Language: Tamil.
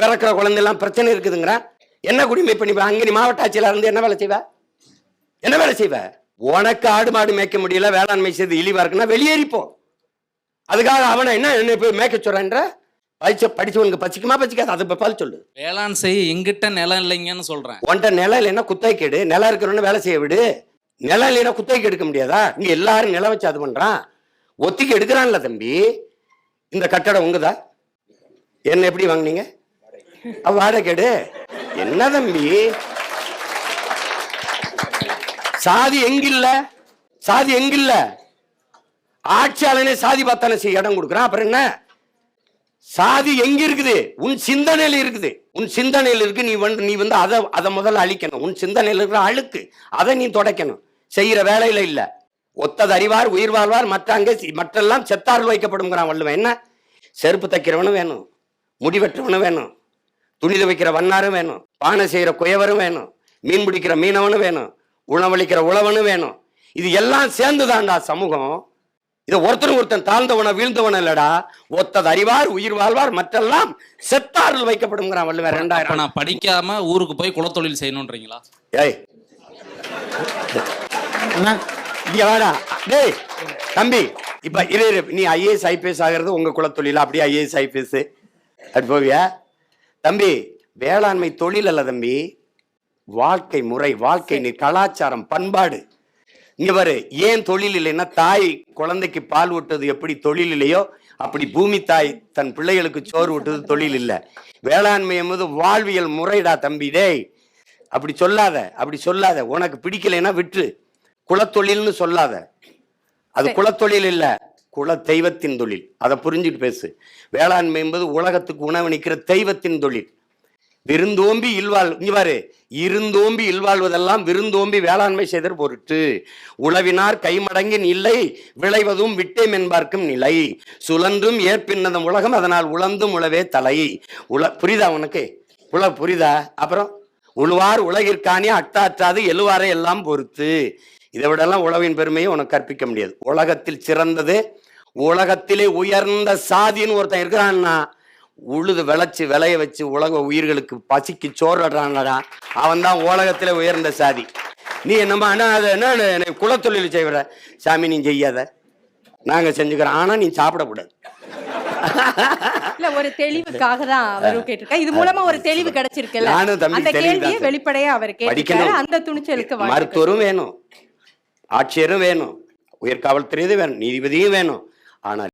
பிறக்கிற குழந்தைலாம் பிரச்சனை இருக்குதுங்கிற. என்ன குடிமை பண்ணி அங்க நீ மாவட்ட ஆட்சியில இருந்து என்ன வேலை செய்வ? என்ன வேலை செய்வ? உனக்கு ஆடு மாடு மேய்க்க முடியல, வேளாண்மை செய்து இழிவா இருக்குன்னா வெளியேறிப்போ. அதுக்காக அவனை என்ன போய் மேய்க்க சொல்றன்ற? படிச்சவனுக்கு பச்சிக்குமா பச்சிக்காது? அதை பதில் சொல்லு. வேளாண் செய்ய எங்கிட்ட நிலம் இல்லைங்கன்னு சொல்றேன். உன்ட்ட நிலம் இல்லைன்னா குத்தகை கேடு. நிலம் இருக்கிறவன வேலை செய்ய விடு. நிலம் இல்லைன்னா குத்தகைக்கு எடுக்க முடியாதா? இங்க எல்லாரும் நிலம் வச்சு அது பண்றான். ஒத்திக்கு எடுக்கிறான்ல தம்பி. இந்த கட்டடம் உங்கதா? என்ன எப்படி வாங்கினீங்க? வாடகை கேடு. என்ன தம்பி சாதி எங்கில்ல? சாதி எங்கில்ல? ஆட்சியாளனே சாதி பார்த்தானே இடம் கொடுக்குறான். அப்புறம் என்ன சாதி எங்க இருக்குது? உன் சிந்தனையில இருக்குது. உன் சிந்தனையில இருக்கு. நீ வந்து அதை முதல்ல அழிக்கணும். உன் சிந்தனையில இருக்கிற அழுக்கு அதை நீ தொடக்கணும். செய்யற வேலையில இல்ல. ஒத்தது அறிவார் உயிர் வாழ்வார் மற்றெல்லாம் செத்தார்கள் வைக்கப்படுங்கிறான் வள்ளுவன். என்ன செருப்பு தைக்கிறவனும் வேணும், முடிவெற்றவனும் வேணும், துணித வைக்கிற வண்ணாரும் வேணும், பானை செய்யற குயவரும் வேணும், மீன் பிடிக்கிற மீனவனும் வேணும், உணவளிக்கிற உழவனும் வேணும். இது எல்லாம் சேர்ந்துதான்டா சமூகம். இதை ஒருத்தன் தாழ்ந்தவன வீழ்ந்தவன இல்லடா. ஒத்தது அறிவார் உயிர் வாழ்வார் மற்றெல்லாம் செத்தார்கள் வைக்கப்படுங்கிறான் வள்ளுவன். 2000 நான் படிக்காம ஊருக்கு போய் குலத்தொழில் செய்யணும்ன்றீங்களா? ஏய் டேய் தம்பி, இப்ப நீ IAS IPS ஆகிறது உங்க குலத்தொழில? அப்படியே IAS IPS அப்படி போவியா தம்பி? வேளாண்மை தொழில் அல்ல தம்பி, வாழ்க்கை முறை, வாழ்க்கை நீ கலாச்சாரம், பண்பாடு. இங்க பாரு, ஏன் தொழில் இல்லைன்னா, தாய் குழந்தைக்கு பால் ஊட்டுறது எப்படி தொழில் இல்லையோ அப்படி பூமி தாய் தன் பிள்ளைகளுக்கு சோறு ஊட்டுறது தொழில் இல்லை. வேளாண்மை என்பது வாழ்வியல் முறைடா தம்பி. டேய் அப்படி சொல்லாத. உனக்கு பிடிக்கலைன்னா விட்டு குலத்தொழில்னு சொல்லாத. அது குலத்தொழில் இல்ல, குல தெய்வத்தின் தொழில். அதை புரிஞ்சுட்டு பேசு. வேளாண்மை என்பது உலகத்துக்கு உணவு நிற்கிற தெய்வத்தின் தொழில். விருந்தோம்பி இல்வாழ்வு இருந்தோம்பி இல்வாழ்வதெல்லாம் விருந்தோம்பி வேளாண்மை செய்தற் பொருட்டு உழவினார் கைமடங்கின் இல்லை விளைவதும் விட்டேம் என்பார்க்கும் நிலை சுழன்றும் ஏற்பின்னதும் உலகம் அதனால் உழந்தும் உழவே தலை. புரியுதா உனக்கு? புரியுதா? அப்புறம் உழுவார் உலகிற்கானே அட்டாற்றாது எழுவாரை எல்லாம் பொறுத்து. இதை விடலாம் உழவின் பெருமையை உனக்கு கற்பிக்க முடியாது. உலகத்தில் சிறந்தது, உலகத்திலே உயர்ந்த சாதின்னு ஒருத்தன் இருக்கிறான்னா, உழுது விளைய வச்சு உலக உயிர்களுக்கு பசிக்கு சோறுறான்டா, அவன் தான் உலகத்திலே உயர்ந்த சாதி. நீ என்னம்மா என்ன குலத்தொழில் செய்வற? சாமி நீ செய்யாத, நாங்க செஞ்சுக்கிறோம், ஆனா நீ சாப்பிடக்கூடாது. இல்ல, ஒரு தெளிவுக்காக தான் அவரு கேட்டிருக்காரு. இது மூலமா ஒரு தெளிவு கிடைச்சிருக்குல்ல. அந்த கேள்வியை வெளிப்படையா அவர் கேட்டிருக்காரு. அந்த துணிச்சலுக்கு மருத்துவரும் வேணும், ஆட்சியரும் வேணும், உயர் காவல்துறையும் வேணும், நீதிபதியும் வேணும். ஆனால்